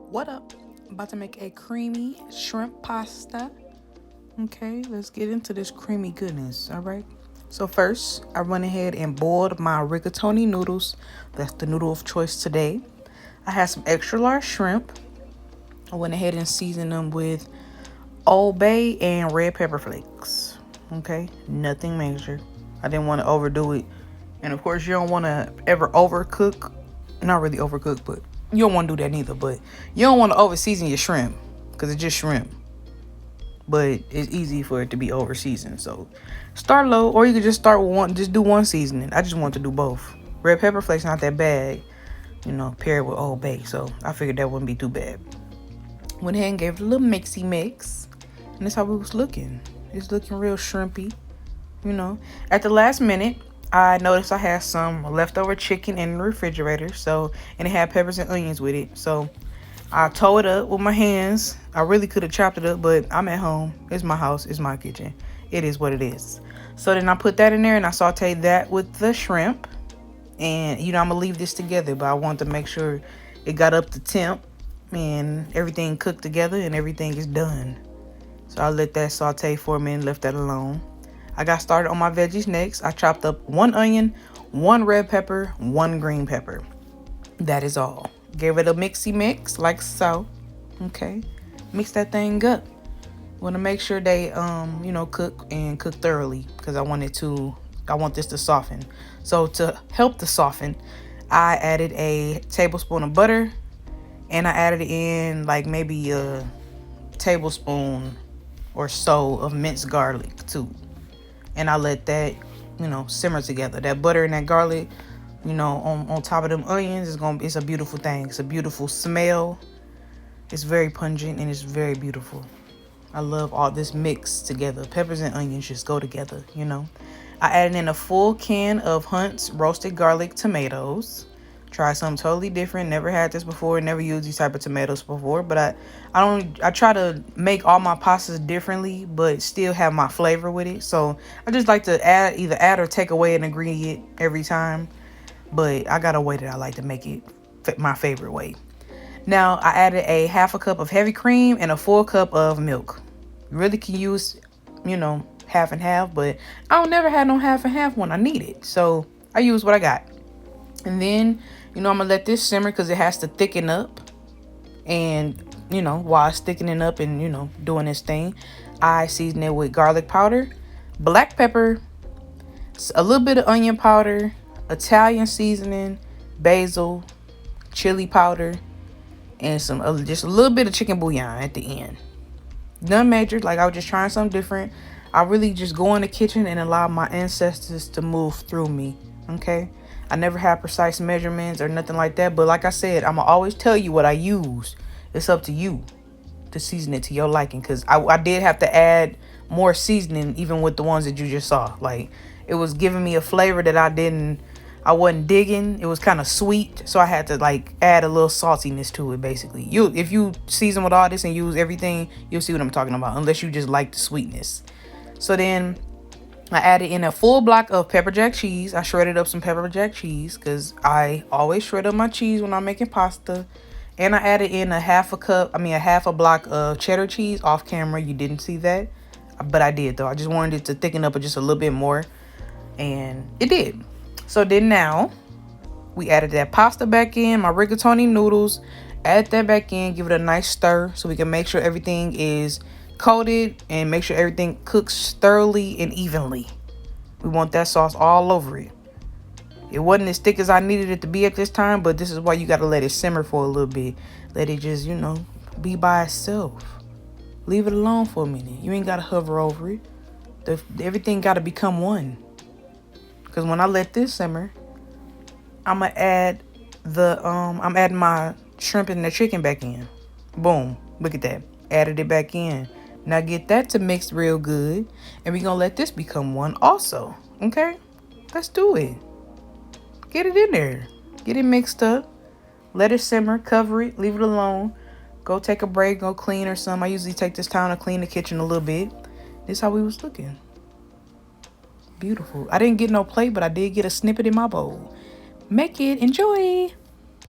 What up? About to make a creamy shrimp pasta. Okay, let's get into this creamy goodness, all right? So first, I went ahead and boiled my rigatoni noodles. That's the noodle of choice today. I had some extra large shrimp. I went ahead and seasoned them with Old Bay and red pepper flakes. Okay, nothing major. I didn't want to overdo it. And of course, you don't want to ever overcook. Not really overcook, but you don't want to do that neither. But you don't want to over season your shrimp because it's just shrimp. But it's easy for it to be over seasoned. So start low, or you could just start with one. Just do one seasoning. I just want to do both. Red pepper flakes not that bad, paired with Old Bay. So I figured that wouldn't be too bad. Went ahead and gave it a little mixy mix, and that's how it was looking. It's looking real shrimpy. At the last minute, I noticed I had some leftover chicken in the refrigerator, and it had peppers and onions with it. So I tore it up with my hands. I really could have chopped it up, but I'm at home. It's my house. It's my kitchen. It is what it is. So then I put that in there and I sauteed that with the shrimp. And, I'm going to leave this together, but I want to make sure it got up to temp and everything cooked together and everything is done. So I let that saute for a minute, left that alone. I got started on my veggies next. I chopped up 1 onion, 1 red pepper, 1 green pepper. That is all. Gave it a mixy mix like so. Okay. Mix that thing up. Want to make sure they cook thoroughly because I want this to soften. So to help to soften, I added a tablespoon of butter and I added in like maybe a tablespoon or so of minced garlic too. And I let that, simmer together. That butter and that garlic, on top of them onions, it's a beautiful thing. It's a beautiful smell. It's very pungent and it's very beautiful. I love all this mixed together. Peppers and onions just go together, I added in a full can of Hunt's roasted garlic tomatoes. Try something totally different. Never had this before. Never used these type of tomatoes before. But I try to make all my pastas differently, but still have my flavor with it. So I just like to either add or take away an ingredient every time. But I got a way that I like to make it my favorite way. Now I added a half a cup of heavy cream and a full cup of milk. You really can use, half and half, but I don't never had no half and half when I need it. So I use what I got. And then, I'm going to let this simmer because it has to thicken up. And, while it's thickening up and, doing this thing, I season it with garlic powder, black pepper, a little bit of onion powder, Italian seasoning, basil, chili powder, and just a little bit of chicken bouillon at the end. None major, like I was just trying something different. I really just go in the kitchen and allow my ancestors to move through me, okay? I never had precise measurements or nothing like that, but like I said, I'm going to always tell you what I use. It's up to you to season it to your liking, because I did have to add more seasoning even with the ones that you just saw. Like, it was giving me a flavor that I wasn't digging. It was kind of sweet, so I had to like add a little saltiness to it. Basically, if you season with all this and use everything, you'll see what I'm talking about, unless you just like the sweetness. So then I added in a full block of pepper jack cheese. I shredded up some pepper jack cheese because I always shred up my cheese when I'm making pasta. And I added in a half a block of cheddar cheese. Off camera, you didn't see that, but I did though. I just wanted it to thicken up just a little bit more, and it did. So then now we added that pasta back in, my rigatoni noodles, add that back in, give it a nice stir so we can make sure everything is coated and make sure everything cooks thoroughly and evenly. We want that sauce all over it. It wasn't as thick as I needed it to be at this time, but this is why you got to let it simmer for a little bit. Let it just, be by itself. Leave it alone for a minute. You ain't got to hover over it. Everything got to become one. Because when I let this simmer, I'm adding my shrimp and the chicken back in. Boom. Look at that. Added it back in. Now get that to mix real good. And we're going to let this become one also. Okay? Let's do it. Get it in there. Get it mixed up. Let it simmer. Cover it. Leave it alone. Go take a break. Go clean or something. I usually take this time to clean the kitchen a little bit. This is how we was looking. Beautiful. I didn't get no plate, but I did get a snippet in my bowl. Make it. Enjoy.